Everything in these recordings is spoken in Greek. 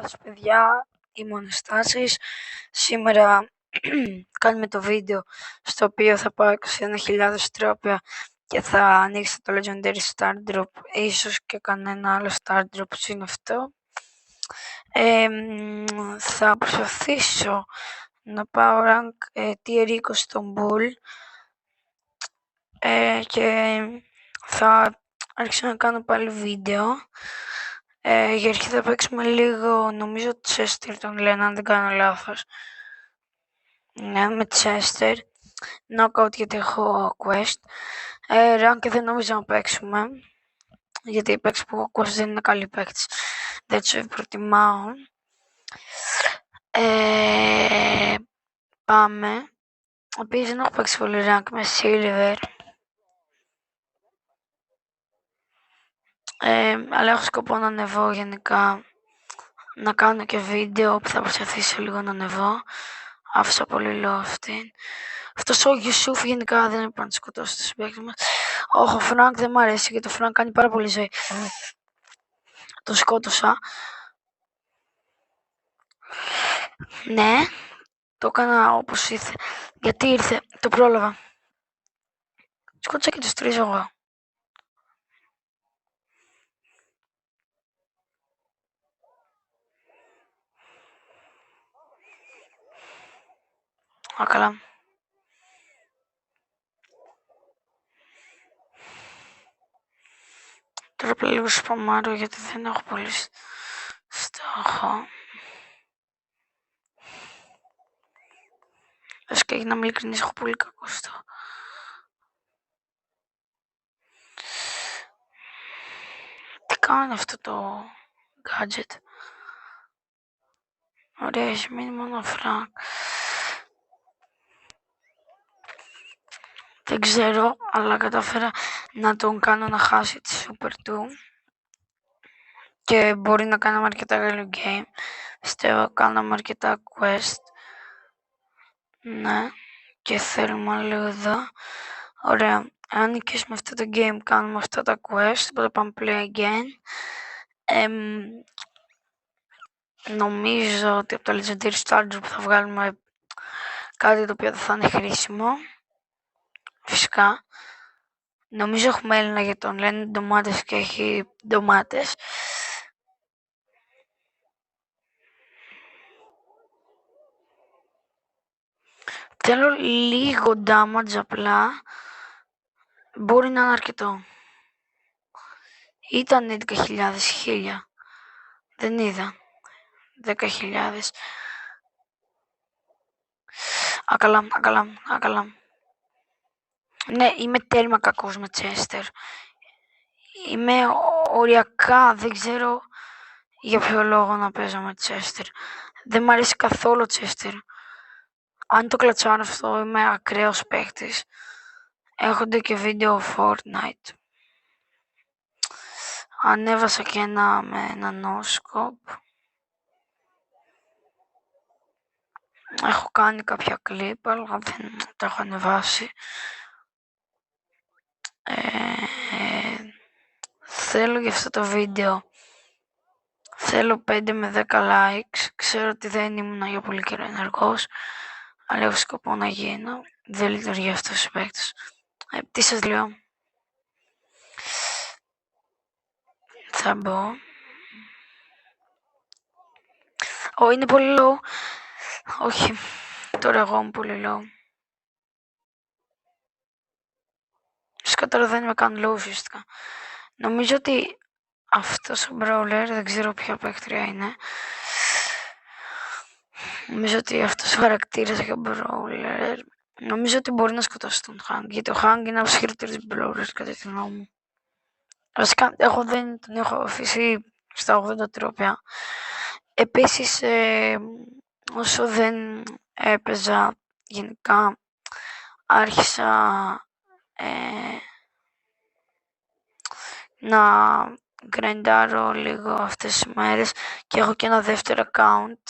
Γεια σας παιδιά, είμαι ο Αναστάσης. Σήμερα κάνουμε το βίντεο στο οποίο θα πάω 21.000 τρόπια και θα ανοίξω το Legendary Star Drop, ίσως και κανένα άλλο Star Drop είναι αυτό. Θα προσπαθήσω να πάω rank tier 20 στον Bull και θα άρχισα να κάνω πάλι βίντεο. Για αρχή θα παίξουμε λίγο, νομίζω Chester τον λένε αν δεν κάνω λάθος. Ναι, με Chester. Knockout γιατί έχω quest. Rank δεν νομίζω να παίξουμε. Γιατί η παίξη που έχω quest δεν είναι καλή παίκτης. Δεν τους προτιμάω. Πάμε. Επίσης δεν έχω παίξει πολύ rank με Silver. Αλλά έχω σκοπό να ανεβώ γενικά, να κάνω και βίντεο που θα προσπαθήσω λίγο να ανεβώ. Άφησα πολύ low αυτήν. Αυτός ο Γιουσούφ γενικά δεν είπα να σκοτώσει το συμπαίκτη μας. Όχι, ο Φρανκ δεν μ' αρέσει γιατί ο Φρανκ κάνει πάρα πολύ ζωή. Τον σκότωσα. Ναι, το έκανα όπως ήρθε. Γιατί ήρθε, το πρόλαβα. Σκότωσα και τους τρεις εγώ. Α, καλά. Τώρα απλά λίγο σπαμάρω γιατί δεν έχω πολύ στόχο. Ας και να είμαι ειλικρινής, έχω πολύ κακό στόχο. Τι κάνει αυτό το gadget. Ωραία, έχει μείνει μόνο ο Φρανκ. Δεν ξέρω, αλλά κατάφερα να τον κάνω να χάσει τη super του. Και μπορεί να κάναμε αρκετά καλό game. Πιστεύω κάναμε αρκετά quest. Ναι. Και θέλουμε άλλο εδώ. Ωραία. Αν νικήσουμε αυτό το game κάνουμε αυτά τα quest. Οπότε πάμε play again. Νομίζω ότι από το Legendary Star Drop θα βγάλουμε κάτι το οποίο δεν θα είναι χρήσιμο. Φυσικά. Νομίζω έχουμε Έλληνα για τον λένε ντομάτες και έχει ντομάτες. Θέλω λίγο damage απλά. Μπορεί να είναι αρκετό. Ήταν 11.000, 1.000. Δεν είδα. 10.000. Ακαλά. Ναι, είμαι τέλμα κακός με Chester. Είμαι οριακά, δεν ξέρω για ποιο λόγο να παίζω με Chester. Δεν μ' αρέσει καθόλου Chester. Αν το κλατσάρω αυτό είμαι ακραίος παίκτης. Έχονται και βίντεο Fortnite. Ανέβασα και ένα με ένα no-scope. Έχω κάνει κάποια κλιπ, αλλά δεν τα έχω ανεβάσει. Θέλω για αυτό το βίντεο. Θέλω 5 με 10 likes. Ξέρω ότι δεν ήμουν για πολύ καιρό ενεργός, αλλά έχω σκοπό να γίνω. Δεν λειτουργεί αυτός ο παίκτης. Τι σας λέω. Θα μπω. Είναι πολύ low. Όχι. Τώρα εγώ είμαι πολύ low. Φυσικά τώρα δεν είμαι καν low ουσιαστικά. Νομίζω ότι αυτός ο brawler, δεν ξέρω ποια παίκτρια είναι. Νομίζω ότι αυτός ο χαρακτήρας και ο brawler, νομίζω ότι μπορεί να σκοτώσει τον Hank. Γιατί ο Hank είναι από τους χειρότερους brawlers κατά τη γνώμη μου. Βασικά, τον έχω αφήσει στα 80 τρόπια. Επίσης, όσο δεν έπαιζα γενικά, άρχισα να γκρεντάρω λίγο αυτές τις μέρες και έχω και ένα δεύτερο account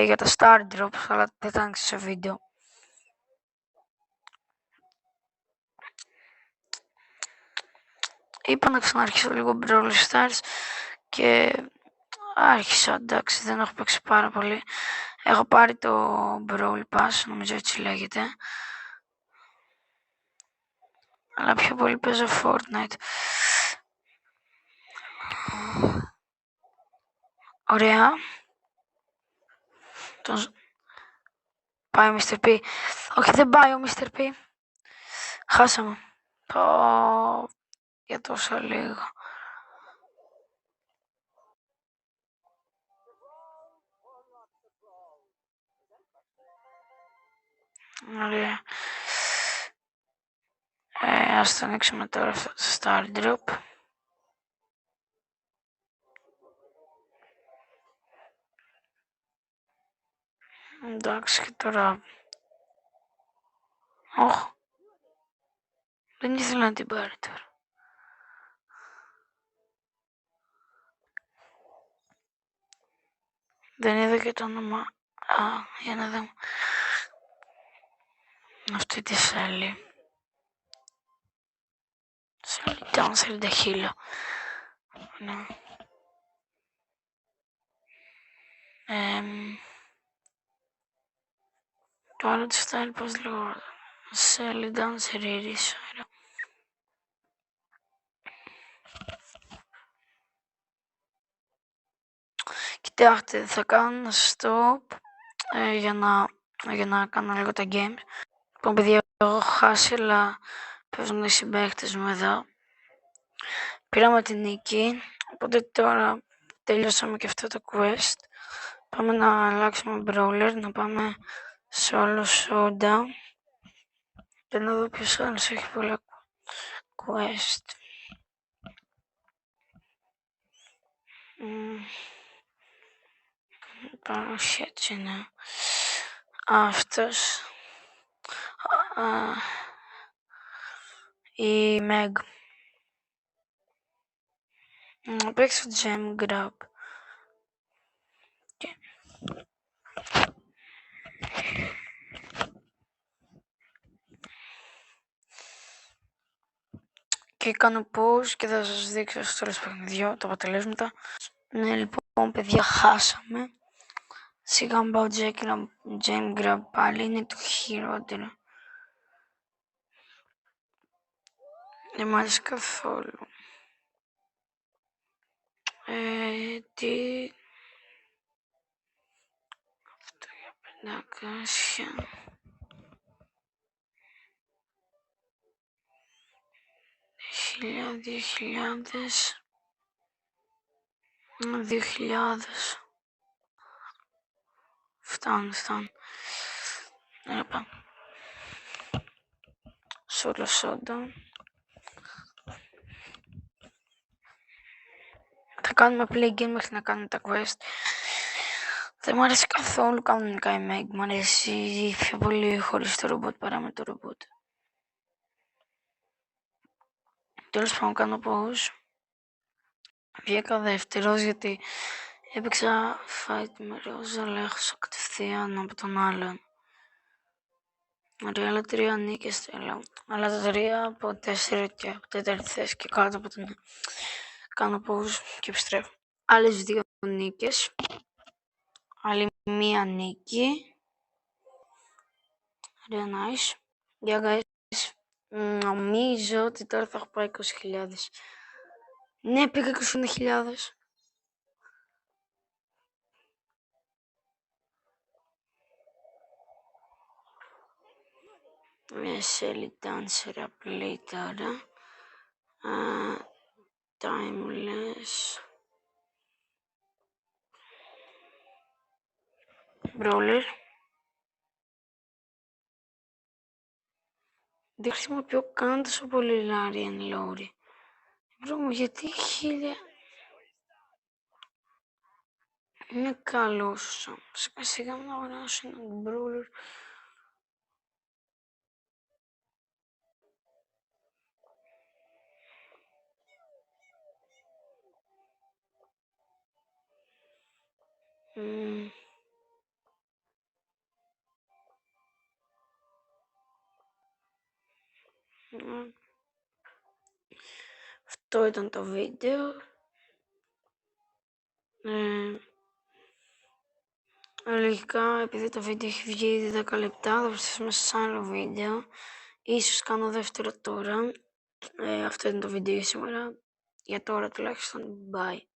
για τα Star Drops, αλλά δεν θα άνοιξα σε βίντεο. Είπα να ξαναρχίσω λίγο Brawl Stars και Άρχισα, εντάξει, δεν έχω παίξει πάρα πολύ. Έχω πάρει το Brawl Pass, νομίζω έτσι λέγεται. Αλλά πιο πολύ παίζω Fortnite. Ωραία. Πάει ο Mr. P. Όχι, δεν πάει ο Mr. P. Χάσαμε. Για τόσο λίγο. Ωραία. Ας το ανοίξουμε τώρα αυτό το Star Drop. Εντάξει, και τώρα... Όχι. Δεν ήθελα να την πάρει τώρα. Δεν είδα και το όνομα. Α, για να δούμε. Αυτή τη Σέλη. Σέλη Dancer de Hilo. Ναι. Το άλλο του style πώς λέγω. Σέλη Dancer Iris. Κοιτάξτε, θα κάνω ένα stop για να κάνω λίγο τα games. Λοιπόν, παιδιά, έχω χάσει, αλλά παίζουν οι συμπαίκτες μου εδώ. Πήραμε την νίκη, οπότε τώρα τελειώσαμε και αυτό το quest. Πάμε να αλλάξουμε brawler, να πάμε solo showdown. Και να δω ποιος άλλος έχει πολλά quest. Πάνω έτσι είναι. Αυτός. Η Meg. Να παίξω gem grab. Και κάνω pause και θα σας δείξω στο τέλος παιχνιδιού τα αποτελέσματα. Ναι, λοιπόν, παιδιά, χάσαμε. Σιγά μην πάω gem grab πάλι, είναι το χειρότερο. Δεν μ' άρεσε καθόλου. Τι... Αυτό για 500... 2.000... 2.000... Φτάνει. Έλα, solo showdown. Θα κάνουμε play game μέχρι να κάνουμε τα quest. Δεν μου αρέσει καθόλου κανονικά η Meg. Μου αρέσει πιο πολύ χωρίς το ρομπότ παρά με το ρομπότ. Τέλος πάντων, κάνω pause. Βγήκα δεύτερος γιατί έπαιξα fight με Ρόζα, αλλά έχασα κατευθείαν από τον άλλον. Ωραία, άλλα 3 νίκες θέλω. Αλλά τα 3 από 4 και από τέταρτη θέση και κάτω από τον... Κάνω pause και επιστρέφω. Άλλες 2 νίκες. Άλλη 1 νίκη. Ωραία, nice. Για guys, νομίζω ότι τώρα θα έχω πάει 20.000. Ναι, πήγα 20.000. Μια Shelly Dancer απλή τώρα. Timeless. Brawler. Δεν χρησιμοποιώ καν τόσο πολύ Larian Lowry. Μπρο, γιατί 1000... Είναι καλός. Σιγά να αγοράσω έναν Brawler. Αυτό ήταν το βίντεο. Λογικά, επειδή το βίντεο έχει βγει ήδη 10 λεπτά, θα προσθέσουμε σε άλλο βίντεο. Ίσως κάνω δεύτερο τώρα. Αυτό είναι το βίντεο για σήμερα. Για τώρα τουλάχιστον. Bye.